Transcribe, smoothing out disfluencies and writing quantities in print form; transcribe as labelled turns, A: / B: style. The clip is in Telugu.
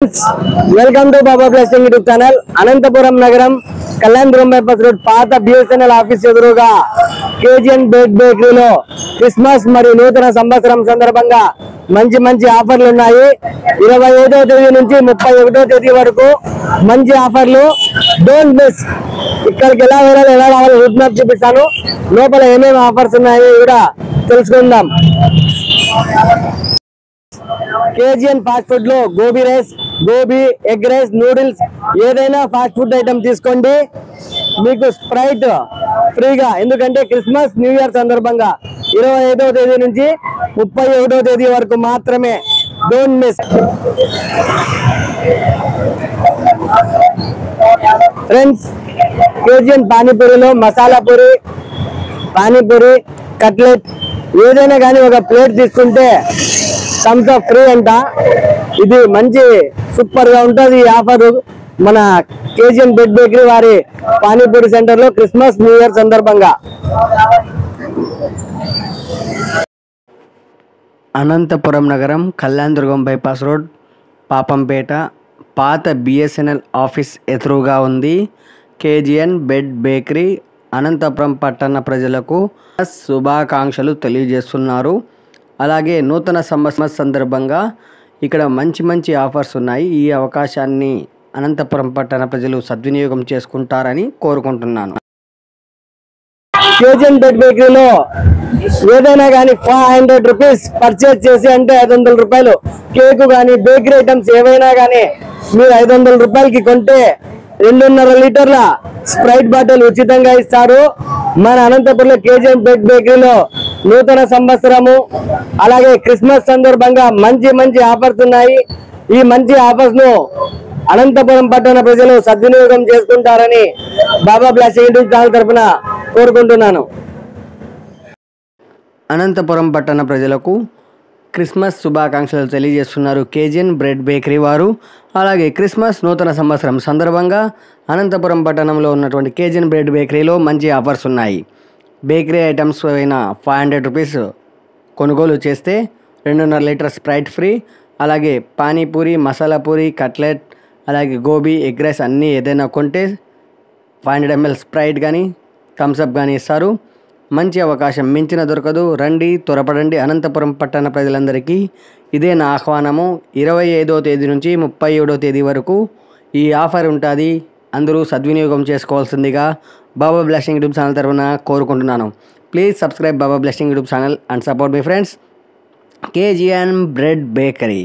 A: Welcome to Baba blessing YouTube channel. Anantapuram నగరం కళ్యాణపురం బైపాస్ రోడ్ పాత బిఎస్ఎన్ఎల్ ఆఫీస్ ఎదురుగా కేజీఎన్ బేకరీలో క్రిస్మస్ మరియు నూతన సంవత్సరం సందర్భంగా మంచి మంచి ఆఫర్లు ఉన్నాయి. 25వ తేదీ నుంచి 31వ తేదీ వరకు మంచి ఆఫర్లు. Don't miss. ఇక్కడికి ఎలా వెళ్ళాలి, ఎలా రావాలి రూట్ మ్యాప్ చూపిస్తాను. లోపల ఏమేమి ఆఫర్స్ ఉన్నాయో కూడా తెలుసుకుందాం. కేజీఎన్ ఫాస్ట్ ఫుడ్ లో gobi rice, gobi, egg rice, noodles ఏదైనా ఫాస్ట్ ఫుడ్ ఐటమ్ తీసుకోండి. మీకు స్ప్రైట్ ఫ్రీగా. ఎందుకంటే క్రిస్మస్ న్యూ ఇయర్ సందర్భంగా 25వ తేదీ నుంచి 31వ తేదీ వరకు మాత్రమే. Don't miss. ఫ్రెండ్స్, కేజీఎన్ పానీపూరిలో మసాలా పూరి, పానీపూరి, కట్లెట్ ఏదైనా కానీ ఒక ప్లేట్ తీసుకుంటే థమ్స్ అప్ ఫ్రీ అంట. ఇది మంచి సూపర్ గా ఉంటుంది ఈ ఆఫర్. మన కేజీఎన్ బేకరీ వారి పానీపూరి సెంటర్ లో క్రిస్మస్ న్యూ ఇయర్ సందర్భంగా. అనంతపురం నగరం కళ్యాణదుర్గం బైపాస్ రోడ్ పాపంపేట పాత బిఎస్ఎన్ఎల్ ఆఫీస్ ఎదురుగా ఉంది కేజీఎన్ బేకరీ. అనంతపురం పట్టణ ప్రజలకు శుభాకాంక్షలు తెలియజేస్తున్నారు. అలాగే నూతన సంవత్సరం సందర్భంగా ఇక్కడ మంచి మంచి ఆఫర్స్ ఉన్నాయి. ఈ అవకాశాన్ని అనంతపురం పట్టణ ప్రజలు సద్వినియోగం చేసుకుంటారని కోరుకుంటున్నాను. కేజీఎన్ బేకరీలో ఏదైనా కానీ 500 రూపీస్ పర్చేజ్ చేసి అంటే 500 రూపాయలు కేకు కానీ బేకరీ ఐటమ్స్ ఏవైనా కానీ మీరు 500 రూపాయలకి కొంటే 2.5 లీటర్ల స్ప్రైట్ బాటిల్ ఉచితంగా ఇస్తారు. మన అనంతపురంలో కేజీఎన్ బేకరీలో నూతన సంవత్సరము అలాగే క్రిస్మస్ సందర్భంగా మంచి మంచి ఆఫర్స్ ఉన్నాయి. ఈ మంచి ఆఫర్స్ ను అనంతపురం పట్టణ ప్రజలు సద్వినియోగం చేసుకుంటారని బాబా బ్లెస్సింగ్ యూట్యూబ్ ఛానల్ తరఫున కోరుకుంటున్నాను. అనంతపురం పట్టణ ప్రజలకు క్రిస్మస్ శుభాకాంక్షలు తెలియజేస్తున్నారు కేజీఎన్ బేకరీ వారు. అలాగే క్రిస్మస్ నూతన సంవత్సరం సందర్భంగా అనంతపురం పట్టణంలో ఉన్నటువంటి కేజీఎన్ బేకరీలో మంచి ఆఫర్స్ ఉన్నాయి. బేకరీ ఐటమ్స్ అయిన 500 రూపీస్ కొనుగోలు చేస్తే 2.5 లీటర్ స్ప్రైట్ ఫ్రీ. అలాగే పానీపూరి, మసాలా పూరి, కట్లెట్, అలాగే గోబీ, ఎగ్ రైస్ అన్నీ ఏదైనా కొంటే 500 ml స్ప్రైట్ కానీ థమ్స్అప్ కానీ ఇస్తారు. మంచి అవకాశం మించిన దొరకదు. రండి, త్వరపడండి. అనంతపురం పట్టణ ప్రజలందరికీ ఇదే నా ఆహ్వానము. 25వ తేదీ నుంచి 31వ తేదీ వరకు ఈ ఆఫర్ ఉంటుంది. అందరూ సద్వినియోగం చేసుకోవాల్సిందిగా బాబా బ్లెస్సింగ్ యూట్యూబ్ ఛానల్ తరఫున కోరుకుంటున్నాను. Please subscribe Baba blessing YouTube channel and support me friends. KGN bakery.